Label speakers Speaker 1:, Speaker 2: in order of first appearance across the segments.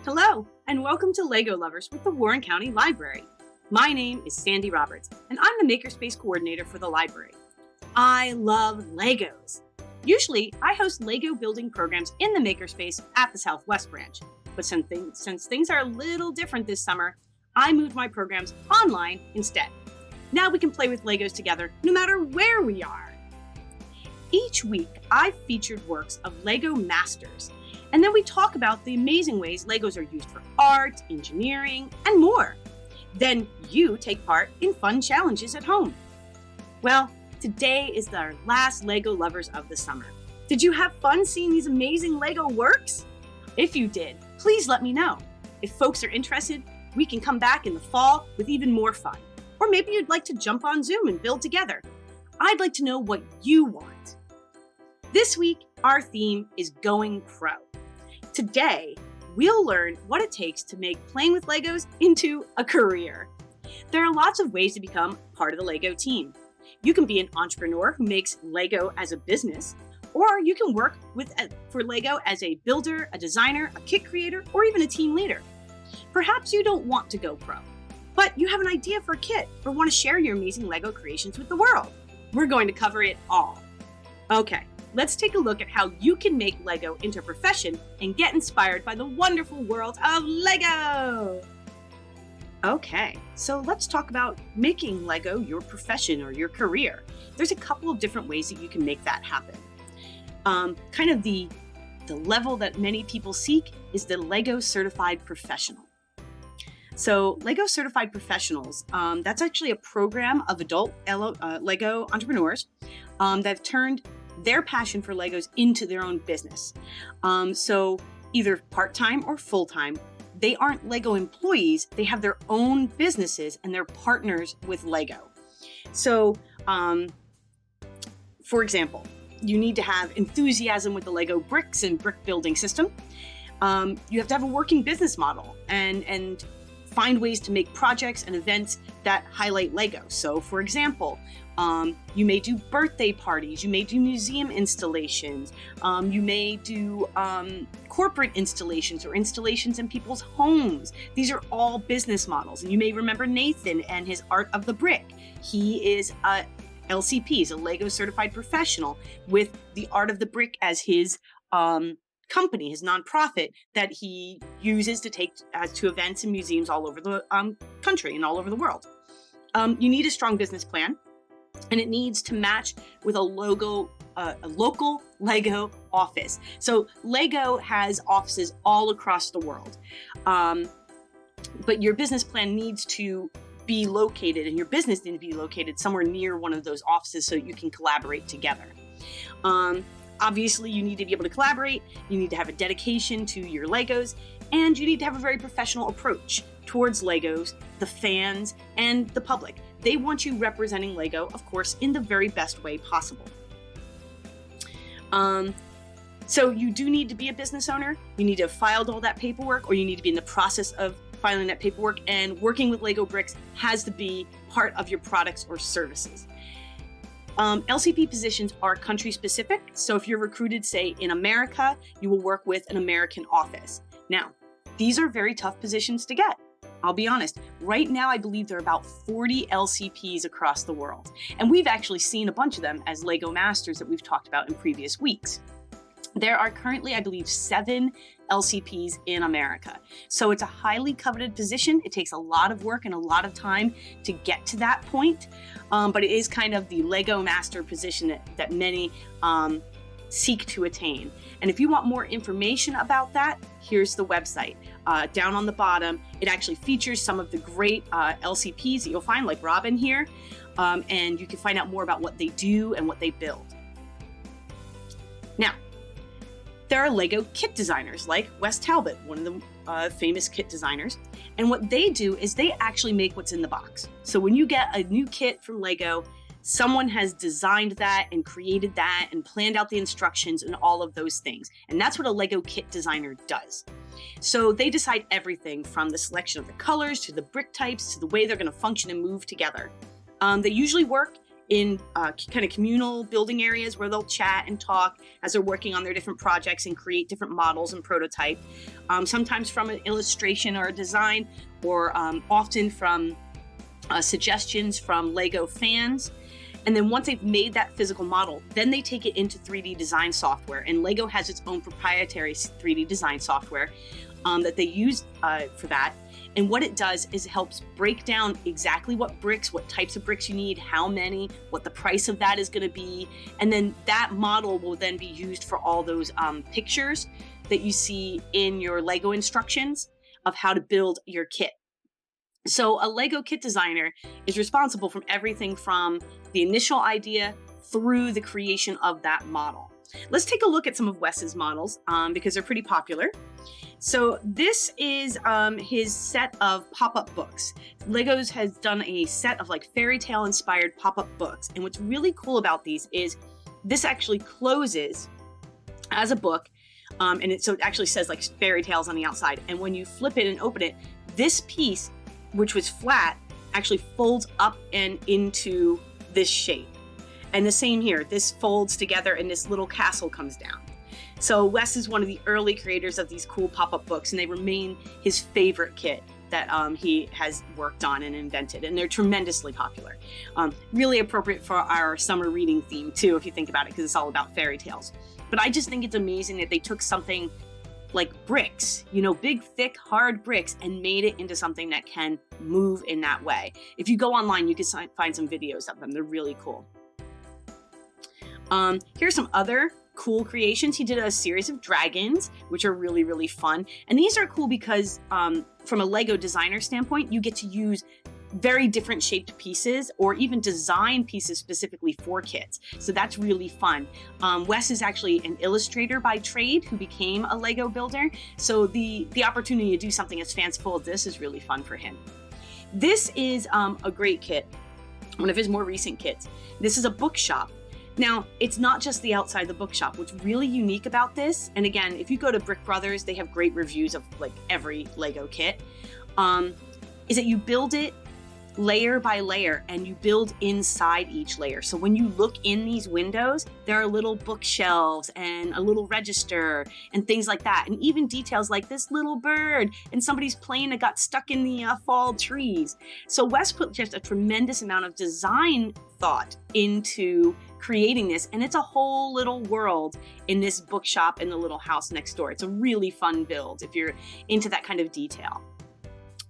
Speaker 1: Hello, and welcome to LEGO Lovers with the Warren County Library. My name is Sandy Roberts, and I'm the Makerspace Coordinator for the library. I love Legos. Usually, I host Lego building programs in the Makerspace at the Southwest branch. But since things are a little different this summer, I moved my programs online instead. Now we can play with Legos together no matter where we are. Each week, I've featured works of Lego masters, and then we talk about the amazing ways Legos are used for art, engineering, and more. Then you take part in fun challenges at home. Well, today is our last Lego Lovers of the summer. Did you have fun seeing these amazing Lego works? If you did, please let me know. If folks are interested, we can come back in the fall with even more fun. Or maybe you'd like to jump on Zoom and build together. I'd like to know what you want. This week, our theme is Going Pro. Today, we'll learn what it takes to make playing with Legos into a career. There are lots of ways to become part of the Lego team. You can be an entrepreneur who makes Lego as a business, or you can work for Lego as a builder, a designer, a kit creator, or even a team leader. Perhaps you don't want to go pro, but you have an idea for a kit or want to share your amazing Lego creations with the world. We're going to cover it all. Okay. Let's take a look at how you can make Lego into a profession and get inspired by the wonderful world of Lego. Okay, so let's talk about making Lego your profession or your career. There's a couple of different ways that you can make that happen. Kind of the level that many people seek is the Lego Certified Professional. So Lego Certified Professionals, that's actually a program of adult Lego entrepreneurs that have turned their passion for Legos into their own business. So either part-time or full-time, they aren't Lego employees, they have their own businesses and they're partners with Lego. So, for example, you need to have enthusiasm with the Lego bricks and brick building system. You have to have a working business model and find ways to make projects and events that highlight Lego. So for example, you may do birthday parties, you may do museum installations, you may do corporate installations or installations in people's homes. These are all business models. And you may remember Nathan and his Art of the Brick. He is a LCP, he's a Lego Certified Professional with the Art of the Brick as his company, his nonprofit that he uses to take to events and museums all over the country and all over the world. You need a strong business plan, and it needs to match with a local Lego office. So Lego has offices all across the world, but your business plan needs to be located, and your business needs to be located somewhere near one of those offices so you can collaborate together. Obviously, you need to be able to collaborate, you need to have a dedication to your Legos, and you need to have a very professional approach towards Legos, the fans, and the public. They want you representing Lego, of course, in the very best way possible. So you do need to be a business owner, you need to have filed all that paperwork, or you need to be in the process of filing that paperwork, and working with Lego bricks has to be part of your products or services. LCP positions are country specific. So if you're recruited, say in America, you will work with an American office. Now, these are very tough positions to get. I'll be honest, right now I believe there are about 40 LCPs across the world. And we've actually seen a bunch of them as Lego Masters that we've talked about in previous weeks. There are currently, I believe, 7 LCPs in America. So it's a highly coveted position. It takes a lot of work and a lot of time to get to that point. But it is kind of the Lego Master position that many seek to attain. And if you want more information about that, here's the website. Down on the bottom, it actually features some of the great LCPs that you'll find, like Robin here. And you can find out more about what they do and what they build. Now, there are Lego kit designers like Wes Talbot, one of the famous kit designers. And what they do is they actually make what's in the box. So when you get a new kit from Lego, someone has designed that and created that and planned out the instructions and all of those things. And that's what a Lego kit designer does. So they decide everything from the selection of the colors to the brick types to the way they're going to function and move together. They usually work in kind of communal building areas where they'll chat and talk as they're working on their different projects and create different models and prototype. Sometimes from an illustration or a design, or often from suggestions from Lego fans. And then once they've made that physical model, then they take it into 3D design software. And Lego has its own proprietary 3D design software that they use for that. And what it does is it helps break down exactly what types of bricks you need, how many, what the price of that is going to be. And then that model will then be used for all those pictures that you see in your Lego instructions of how to build your kit. So a Lego kit designer is responsible for everything from the initial idea through the creation of that model. Let's take a look at some of Wes's models because they're pretty popular. So this is his set of pop-up books. Legos has done a set of like fairy tale inspired pop-up books. And what's really cool about these is this actually closes as a book. So it actually says like fairy tales on the outside. And when you flip it and open it, this piece, which was flat, actually folds up and into this shape. And the same here, this folds together and this little castle comes down. So Wes is one of the early creators of these cool pop-up books, and they remain his favorite kit that he has worked on and invented, and they're tremendously popular. Really appropriate for our summer reading theme too, if you think about it, because it's all about fairy tales. But I just think it's amazing that they took something like bricks, big, thick, hard bricks, and made it into something that can move in that way. If you go online, you can find some videos of them. They're really cool. Here's some other cool creations. He did a series of dragons, which are really, really fun. And these are cool because from a Lego designer standpoint, you get to use very different shaped pieces or even design pieces specifically for kits. So that's really fun. Wes is actually an illustrator by trade who became a Lego builder. So the opportunity to do something as fanciful as this is really fun for him. This is a great kit, one of his more recent kits. This is a bookshop. Now, it's not just the outside of the bookshop. What's really unique about this, and again, if you go to Brick Brothers, they have great reviews of like every Lego kit, is that you build it layer by layer and you build inside each layer. So when you look in these windows, there are little bookshelves and a little register and things like that. And even details like this little bird and somebody's plane that got stuck in the fall trees. So Wes put just a tremendous amount of design thought into creating this, and it's a whole little world in this bookshop in the little house next door. It's a really fun build if you're into that kind of detail.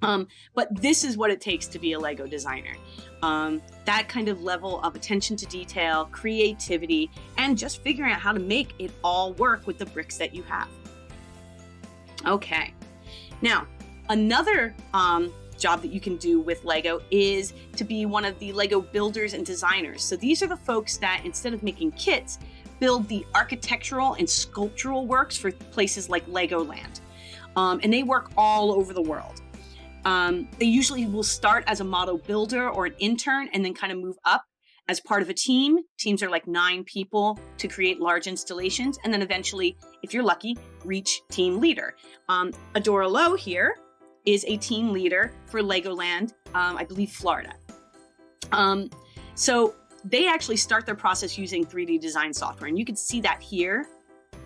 Speaker 1: But this is what it takes to be a Lego designer. That kind of level of attention to detail, creativity, and just figuring out how to make it all work with the bricks that you have. Okay, now another job that you can do with Lego is to be one of the Lego builders and designers. So these are the folks that, instead of making kits, build the architectural and sculptural works for places like Legoland. And they work all over the world. They usually will start as a model builder or an intern and then kind of move up as part of a team. Teams are like 9 people to create large installations. And then eventually, if you're lucky, reach team leader. Adora Lowe here is a team leader for Legoland, I believe Florida. So they actually start their process using 3D design software. And you can see that here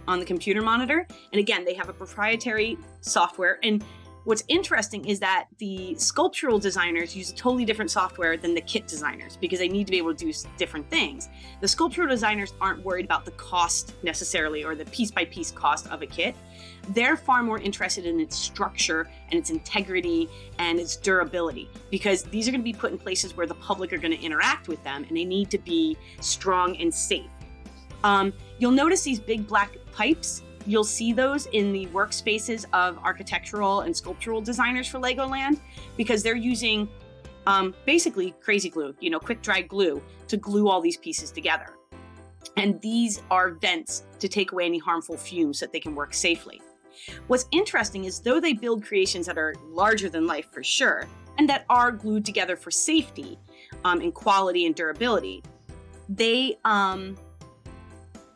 Speaker 1: on the computer monitor. And again, they have a proprietary software. And what's interesting is that the sculptural designers use a totally different software than the kit designers because they need to be able to do different things. The sculptural designers aren't worried about the cost necessarily or the piece-by-piece cost of a kit. They're far more interested in its structure and its integrity and its durability because these are going to be put in places where the public are going to interact with them and they need to be strong and safe. You'll notice these big black pipes. You'll see those in the workspaces of architectural and sculptural designers for Legoland because they're using basically crazy glue, quick dry glue to glue all these pieces together. And these are vents to take away any harmful fumes so that they can work safely. What's interesting is though they build creations that are larger than life for sure, and that are glued together for safety and quality and durability, they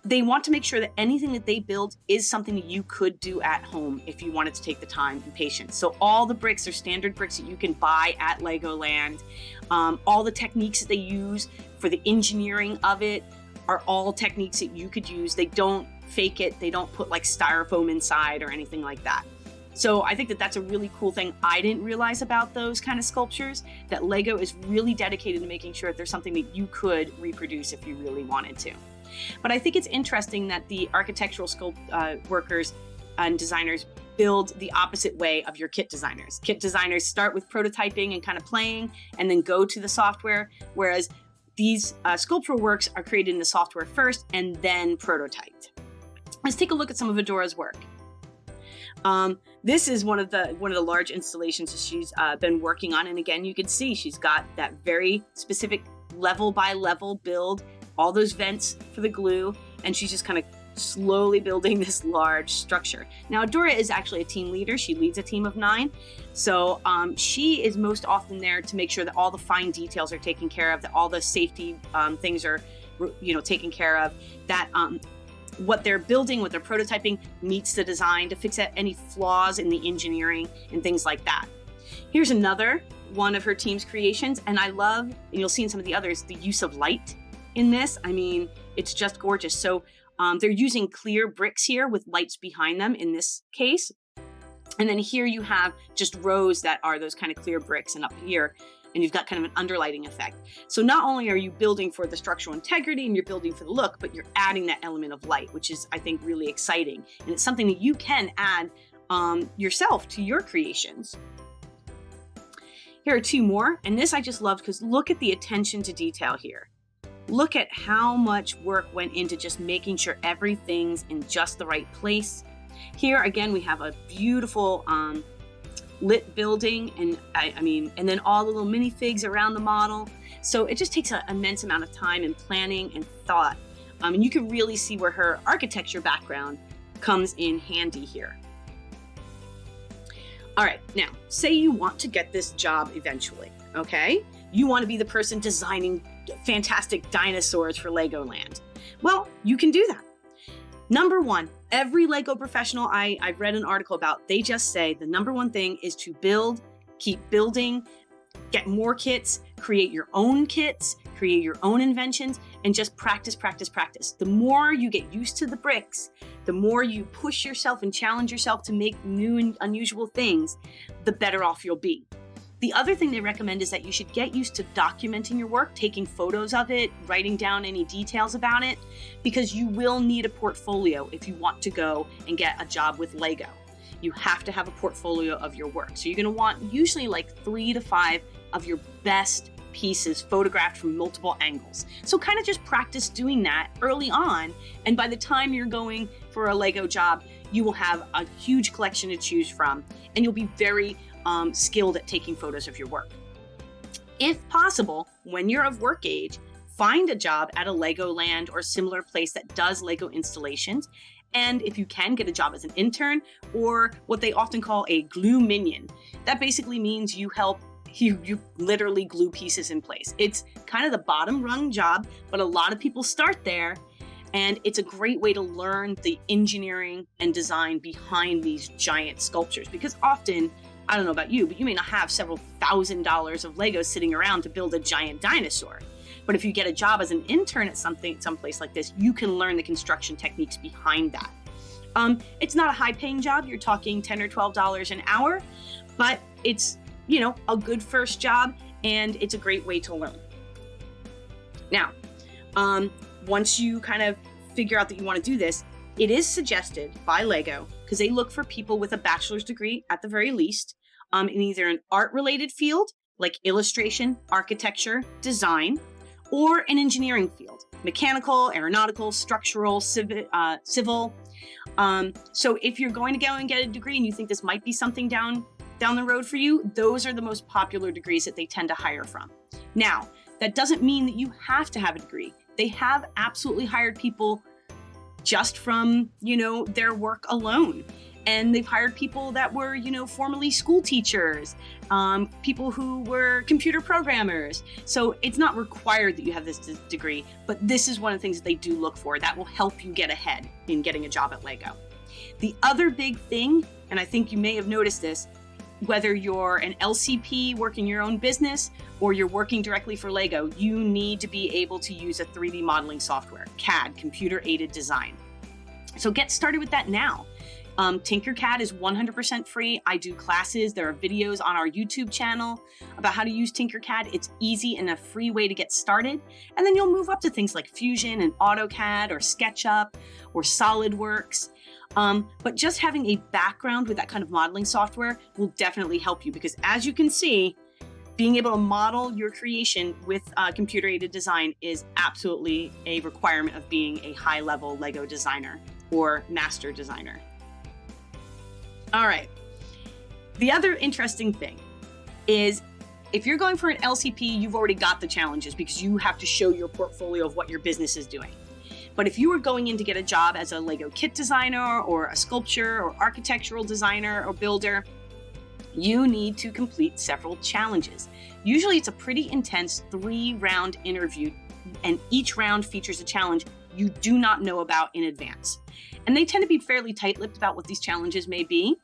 Speaker 1: they want to make sure that anything that they build is something that you could do at home if you wanted to take the time and patience. So all the bricks are standard bricks that you can buy at Legoland. All the techniques that they use for the engineering of it are all techniques that you could use. They don't fake it. They don't put like styrofoam inside or anything like that. So I think that that's a really cool thing I didn't realize about those kind of sculptures, that Lego is really dedicated to making sure that there's something that you could reproduce if you really wanted to. But I think it's interesting that the architectural workers and designers build the opposite way of your kit designers. Kit designers start with prototyping and kind of playing and then go to the software, whereas these sculptural works are created in the software first and then prototyped. Let's take a look at some of Adora's work. This is one of the large installations that she's been working on, and again, you can see she's got that very specific level by level build, all those vents for the glue, and she's just kind of slowly building this large structure. Now, Adora is actually a team leader. She leads a team of 9, so she is most often there to make sure that all the fine details are taken care of, that all the safety things are, taken care of, that what they're building, what they're prototyping meets the design, to fix any flaws in the engineering and things like that. Here's another one of her team's creations, and I love, and you'll see in some of the others, the use of light in this. I mean, it's just gorgeous. So they're using clear bricks here with lights behind them in this case. And then here you have just rows that are those kind of clear bricks, and up here, and you've got kind of an underlighting effect. So not only are you building for the structural integrity and you're building for the look, but you're adding that element of light, which is, I think, really exciting. And it's something that you can add yourself to your creations. Here are 2 more, and this I just loved because look at the attention to detail here. Look at how much work went into just making sure everything's in just the right place. Here again, we have a beautiful lit building, and and then all the little minifigs around the model. So it just takes an immense amount of time and planning and thought. And you can really see where her architecture background comes in handy here. All right, now, say you want to get this job eventually, okay? You want to be the person designing fantastic dinosaurs for Legoland. Well, you can do that. Number 1, every Lego professional I've read an article about, they just say the number 1 thing is to build, keep building, get more kits, create your own kits, create your own inventions, and just practice, practice, practice. The more you get used to the bricks, the more you push yourself and challenge yourself to make new and unusual things, the better off you'll be. The other thing they recommend is that you should get used to documenting your work, taking photos of it, writing down any details about it, because you will need a portfolio if you want to go and get a job with Lego. You have to have a portfolio of your work. So you're going to want usually like 3 to 5 of your best pieces photographed from multiple angles. So kind of just practice doing that early on, and by the time you're going for a Lego job, you will have a huge collection to choose from, and you'll be very skilled at taking photos of your work. If possible, when you're of work age, find a job at a Legoland or similar place that does Lego installations. And if you can, get a job as an intern or what they often call a glue minion. That basically means you help you literally glue pieces in place. It's kind of the bottom rung job, but a lot of people start there. And it's a great way to learn the engineering and design behind these giant sculptures, because often, I don't know about you, but you may not have several $1,000s of Legos sitting around to build a giant dinosaur. But if you get a job as an intern at someplace like this, you can learn the construction techniques behind that. It's not a high-paying job. You're talking $10 or $12 an hour, but it's, a good first job, and it's a great way to learn. Now, once you kind of figure out that you want to do this, it is suggested by Lego, because they look for people with a bachelor's degree at the very least, in either an art-related field, like illustration, architecture, design, or an engineering field, mechanical, aeronautical, structural, civil. So if you're going to go and get a degree and you think this might be something down the road for you, those are the most popular degrees that they tend to hire from. Now, that doesn't mean that you have to have a degree. They have absolutely hired people just from, their work alone. And they've hired people that were, formerly school teachers, people who were computer programmers. So it's not required that you have this degree, but this is one of the things that they do look for that will help you get ahead in getting a job at Lego. The other big thing, and I think you may have noticed this, whether you're an LCP working your own business or you're working directly for Lego, you need to be able to use a 3D modeling software, CAD, computer aided design. So get started with that now. Tinkercad is 100% free. I do classes. There are videos on our YouTube channel about how to use Tinkercad. It's easy and a free way to get started. And then you'll move up to things like Fusion and AutoCAD or SketchUp or SolidWorks. But just having a background with that kind of modeling software will definitely help you, because as you can see, being able to model your creation with computer-aided design is absolutely a requirement of being a high-level Lego designer or master designer. All right. The other interesting thing is if you're going for an LCP, you've already got the challenges because you have to show your portfolio of what your business is doing. But if you were going in to get a job as a Lego kit designer or a sculpture or architectural designer or builder, you need to complete several challenges. Usually it's a pretty intense 3-round interview, and each round features a challenge you do not know about in advance. And they tend to be fairly tight-lipped about what these challenges may be.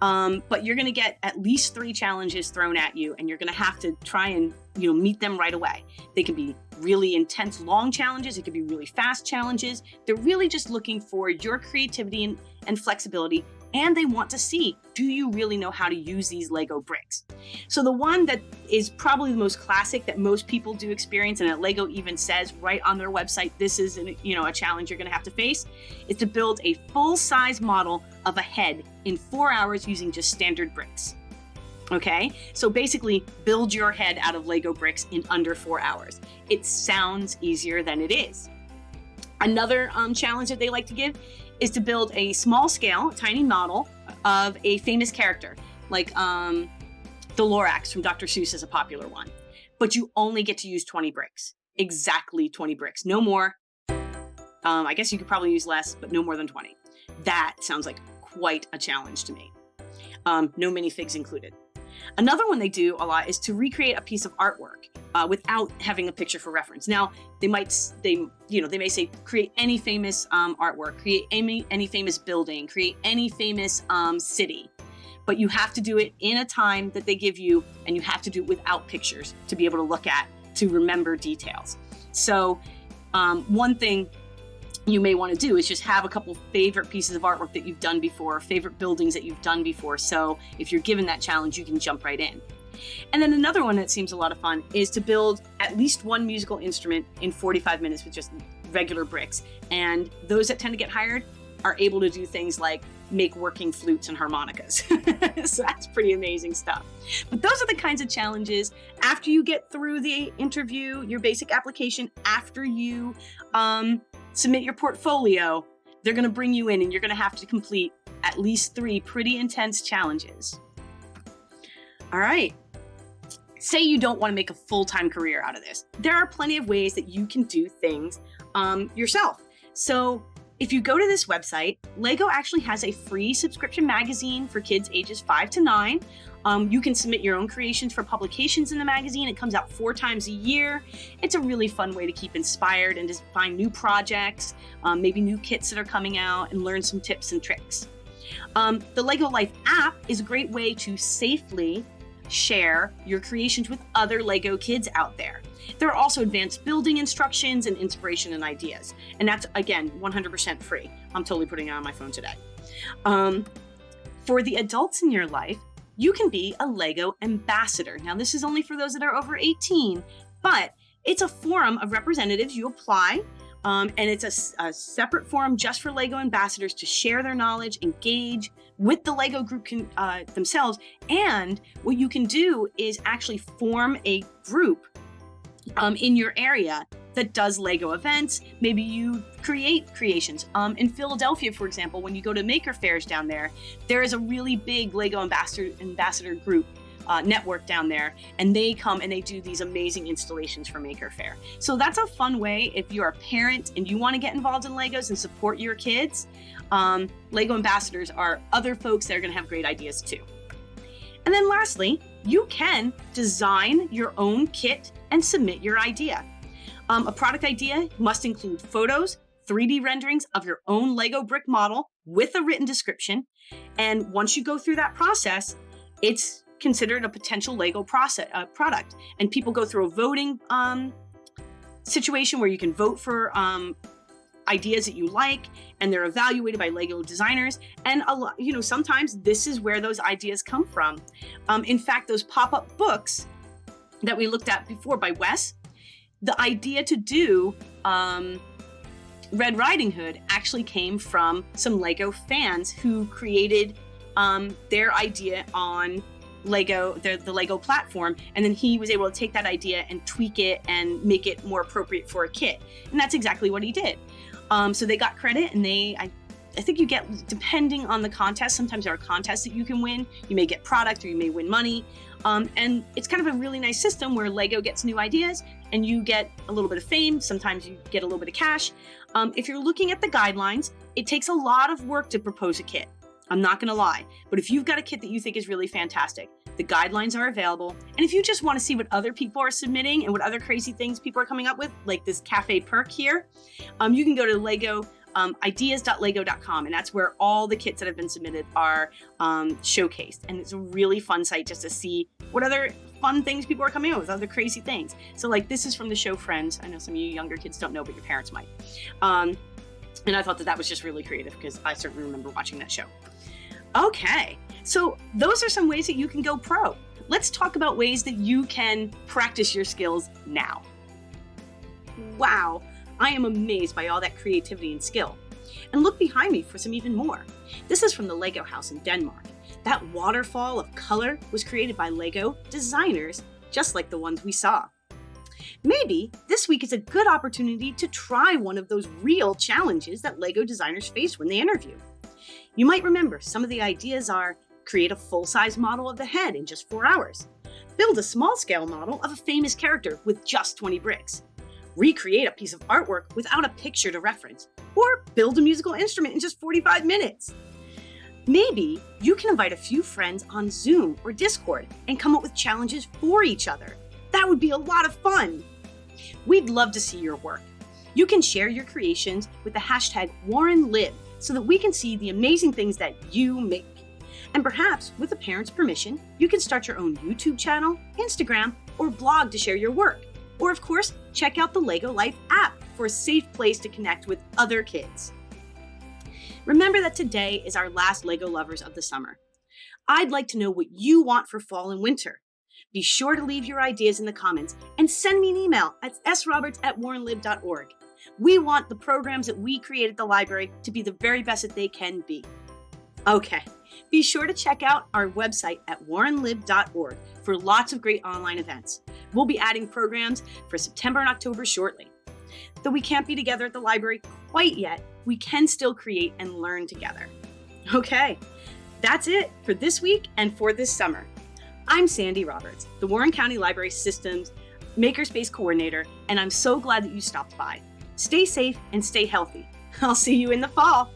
Speaker 1: But you're going to get at least 3 challenges thrown at you, and you're going to have to try and meet them right away. They can be really intense, long challenges. It could be really fast challenges. They're really just looking for your creativity and flexibility, and they want to see, do you really know how to use these Lego bricks? So the one that is probably the most classic that most people do experience, and that Lego even says right on their website, this is a challenge you're going to have to face, is to build a full-size model of a head in 4 hours using just standard bricks. Okay, so basically build your head out of Lego bricks in under 4 hours. It sounds easier than it is. Another challenge that they like to give is to build a small scale, tiny model of a famous character, like the Lorax from Dr. Seuss is a popular one. But you only get to use 20 bricks, exactly 20 bricks, no more. I guess you could probably use less, but no more than 20. That sounds like quite a challenge to me. No minifigs included. Another one they do a lot is to recreate a piece of artwork without having a picture for reference. Now, they may say create any famous artwork, create any famous building, create any famous city, but you have to do it in a time that they give you, and you have to do it without pictures to be able to look at, to remember details. So one thing you may want to do is just have a couple favorite pieces of artwork that you've done before, favorite buildings that you've done before. So if you're given that challenge, you can jump right in. And then another one that seems a lot of fun is to build at least one musical instrument in 45 minutes with just regular bricks. And those that tend to get hired are able to do things like make working flutes and harmonicas. So that's pretty amazing stuff. But those are the kinds of challenges after you get through the interview, your basic application, after you submit your portfolio, they're going to bring you in and you're going to have to complete at least 3 pretty intense challenges. All right. Say you don't want to make a full-time career out of this. There are plenty of ways that you can do things yourself. So if you go to this website, Lego actually has a free subscription magazine for kids ages 5 to 9. You can submit your own creations for publications in the magazine. It comes out 4 times a year. It's a really fun way to keep inspired and to find new projects, maybe new kits that are coming out, and learn some tips and tricks. The Lego Life app is a great way to safely share your creations with other Lego kids out there. There are also advanced building instructions and inspiration and ideas. And that's, again, 100% free. I'm totally putting it on my phone today. For the adults in your life, you can be a Lego ambassador. Now, this is only for those that are over 18, but it's a forum of representatives. You apply, and it's a separate forum just for Lego ambassadors to share their knowledge, engage with the Lego group themselves. And what you can do is actually form a group in your area that does Lego events. Maybe you create creations. In Philadelphia, for example, when you go to maker fairs down there, there is a really big Lego ambassador group network down there, and they come and they do these amazing installations for Maker Faire. So that's a fun way if you're a parent and you want to get involved in Legos and support your kids. Lego ambassadors are other folks that are going to have great ideas too. And then lastly, you can design your own kit and submit your idea. A product idea must include photos, 3D renderings of your own Lego brick model with a written description. And once you go through that process, it's considered a potential Lego product. And people go through a voting situation where you can vote for ideas that you like, and they're evaluated by Lego designers. And sometimes this is where those ideas come from. In fact, those pop-up books that we looked at before by Wes, the idea to do Red Riding Hood actually came from some Lego fans who created their idea on Lego, the Lego platform, and then he was able to take that idea and tweak it and make it more appropriate for a kit. And that's exactly what he did. So they got credit, and I think you get, depending on the contest, sometimes there are contests that you can win. You may get product or you may win money. And it's kind of a really nice system where Lego gets new ideas and you get a little bit of fame. Sometimes you get a little bit of cash. If you're looking at the guidelines, it takes a lot of work to propose a kit. I'm not going to lie. But if you've got a kit that you think is really fantastic, the guidelines are available. And if you just want to see what other people are submitting and what other crazy things people are coming up with, like this cafe perk here, you can go to Lego. Ideas.lego.com, and that's where all the kits that have been submitted are showcased. And it's a really fun site just to see what other fun things people are coming up with, other crazy things. So like this is from the show Friends. I know some of you younger kids don't know, but your parents might. And I thought that was just really creative because I certainly remember watching that show. Okay, so those are some ways that you can go pro. Let's talk about ways that you can practice your skills now. Wow. I am amazed by all that creativity and skill. And look behind me for some even more. This is from the Lego house in Denmark. That waterfall of color was created by Lego designers, just like the ones we saw. Maybe this week is a good opportunity to try one of those real challenges that Lego designers face when they interview. You might remember some of the ideas are: create a full-size model of the head in just 4 hours, build a small-scale model of a famous character with just 20 bricks, recreate a piece of artwork without a picture to reference, or build a musical instrument in just 45 minutes. Maybe you can invite a few friends on Zoom or Discord and come up with challenges for each other. That would be a lot of fun. We'd love to see your work. You can share your creations with the hashtag #WarrenLib so that we can see the amazing things that you make. And perhaps, with a parent's permission, you can start your own YouTube channel, Instagram, or blog to share your work. Or of course, check out the Lego Life app for a safe place to connect with other kids. Remember that today is our last Lego Lovers of the summer. I'd like to know what you want for fall and winter. Be sure to leave your ideas in the comments and send me an email at sroberts@warrenlib.org. We want the programs that we create at the library to be the very best that they can be. Okay, be sure to check out our website at warrenlib.org for lots of great online events. We'll be adding programs for September and October shortly. Though we can't be together at the library quite yet, we can still create and learn together. Okay, that's it for this week and for this summer. I'm Sandy Roberts, the Warren County Library Systems Makerspace Coordinator, and I'm so glad that you stopped by. Stay safe and stay healthy. I'll see you in the fall.